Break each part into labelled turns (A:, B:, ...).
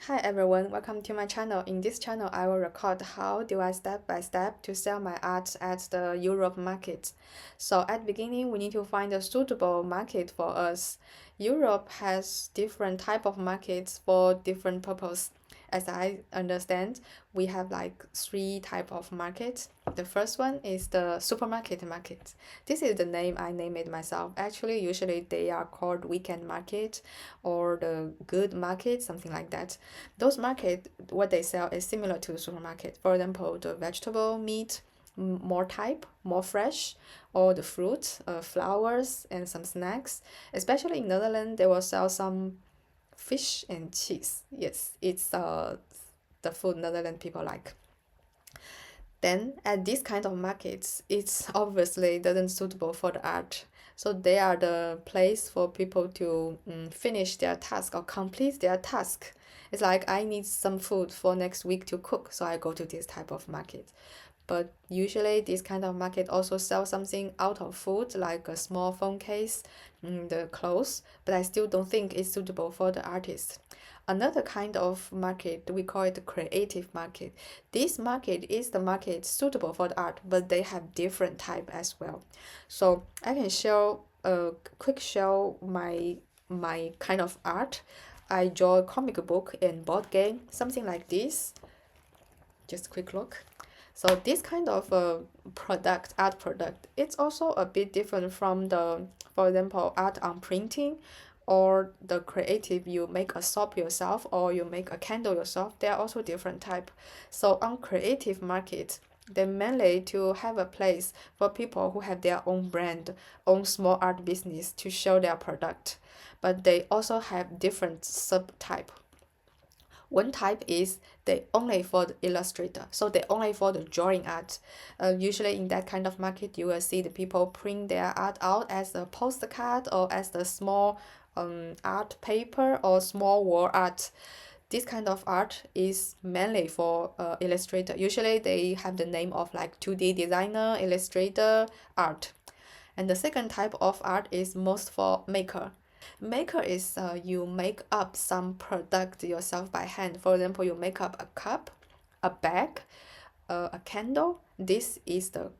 A: Hi everyone, welcome to my channel. In this channel, I will record how do I step by step to sell my art at the Europe market. So at the beginning, we need to find a suitable market for us. Europe has different type of markets for different purpose. As I understand, we have like three type of markets. The first one is the supermarket market. This is the name I named it myself. Actually, usually they are called weekend market or the good market, something like that. Those market, what they sell is similar to the supermarket. For example, the vegetable, meat, more type, more fresh, or the fruit, flowers, and some snacks. Especially in Netherlands, they will sell some fish and cheese. Yes, it's the food Netherlands people like. Then at this kind of markets, it's obviously doesn't suitable for the art. So they are the place for people to finish their task or complete their task. It's like I need some food for next week to cook, so I go to this type of market. But usually this kind of market also sell something out of food, like a small phone case, the clothes, but I still don't think it's suitable for the artist. Another kind of market, we call it the creative market. This market is the market suitable for the art, but they have different type as well. So I can show a quick show my kind of art. I draw comic book and board game, something like this. Just a quick look. So this kind of art product, it's also a bit different from the, for example, art on printing or the creative, you make a soap yourself or you make a candle yourself. They are also different type. So on creative market, they mainly to have a place for people who have their own brand, own small art business to show their product. But they also have different subtype. One type is they only for the illustrator, so they only for the drawing art. Usually in that kind of market, you will see the people print their art out as a postcard or as the small art paper or small wall art. This kind of art is mainly for illustrator. Usually they have the name of like 2D designer, illustrator, art. And the second type of art is most for maker. Maker is you make up some product yourself by hand. For example, you make up a cup, a bag, a candle. This is the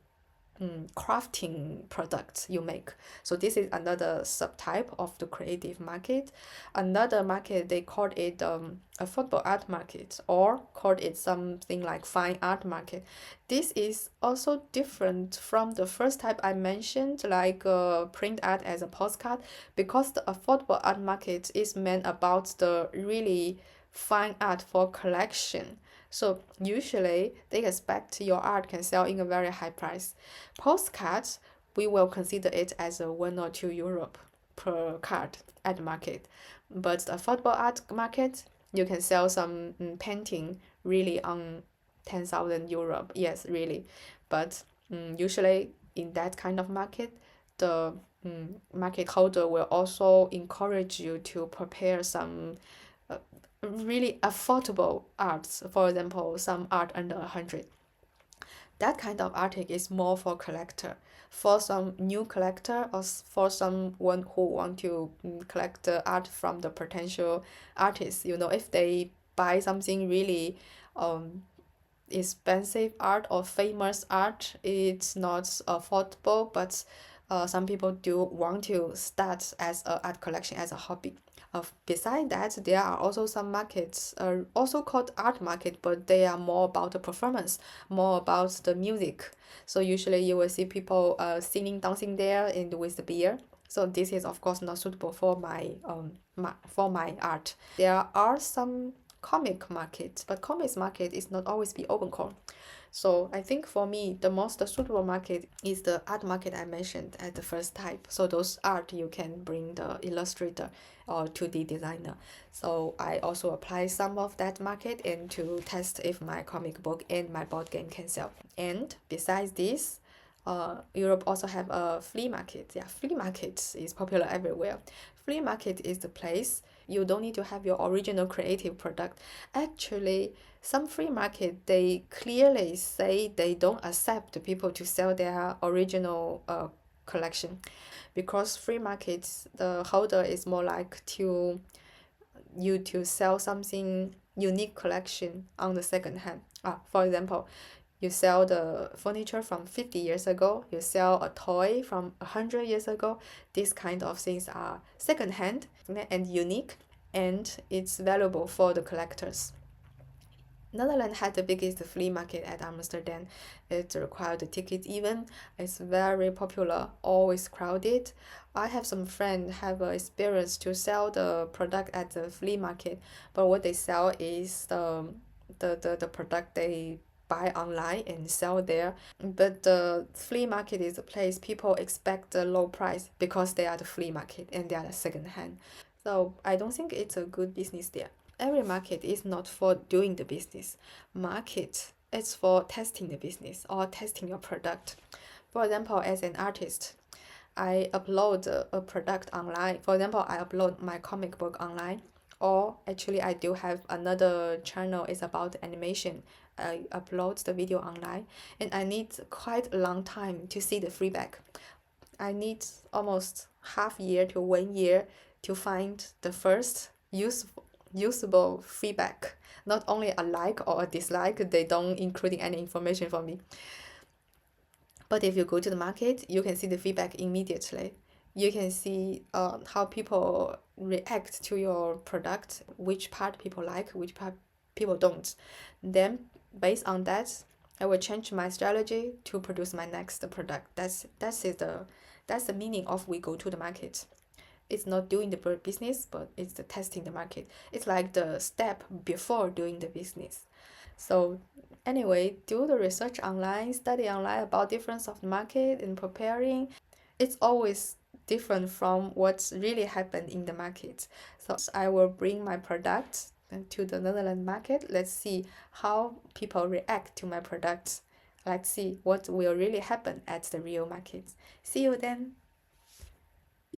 A: crafting products you make. So this is another subtype of the creative market. Another market, they called it affordable art market or called it something like fine art market. This is also different from the first type I mentioned, like print art as a postcard, because the affordable art market is meant about the really fine art for collection. So usually they expect your art can sell in a very high price. Postcards, we will consider it as a €1 or €2 per card at the market. But the affordable art market, you can sell some painting really on €10,000. Yes, really. But usually in that kind of market, the market holder will also encourage you to prepare some uh, really affordable arts. For example, some art under 100. That kind of artwork is more for collector. For some new collector or for someone who want to collect the art from the potential artist, if they buy something really um expensive art or famous art, it's not affordable, but some people do want to start as a art collection as a hobby. Beside that, there are also some markets, also called art market, but they are more about the performance, more about the music. So usually you will see people singing, dancing there, and with the beer. So this is of course not suitable for my art. There are some comic market, but comics market is not always be open call. So I think for me, the most suitable market is the art market I mentioned at the first type. So those art you can bring the illustrator or 2D designer. So I also apply some of that market and to test if my comic book and my board game can sell. And besides this, Europe also have a flea market. Yeah, flea market is popular everywhere. Flea market is the place you don't need to have your original creative product. Actually, some free market, they clearly say they don't accept people to sell their original collection, because free markets, the holder is more like to you to sell something unique collection on the second hand. For example, you sell the furniture from 50 years ago, you sell a toy from 100 years ago. These kind of things are second hand and unique, and it's valuable for the collectors. Netherlands had the biggest flea market at Amsterdam. It required a ticket even. It's very popular, always crowded. I have some friends have experience to sell the product at the flea market, but what they sell is the product they buy online and sell there. But the flea market is a place people expect a low price because they are the flea market and they are the second hand. So I don't think it's a good business there. Every market is not for doing the business. Market is for testing the business or testing your product. For example, as an artist, I upload a product online. For example, I upload my comic book online, or actually I do have another channel. It's about animation. I upload the video online, and I need quite a long time to see the feedback. I need almost half year to 1 year to find the first usable feedback. Not only a like or a dislike, they don't including any information for me. But if you go to the market, you can see the feedback immediately. You can see how people react to your product, which part people like, which part people don't. Then, based on that, I will change my strategy to produce my next product. That's the meaning of we go to the market. It's not doing the business, but it's the testing the market. It's like the step before doing the business. So anyway, do the research online, study online about difference of the market and preparing. It's always different from what's really happened in the market. So I will bring my product to the Netherlands market. Let's see how people react to my products. Let's see what will really happen at the real market. See you then.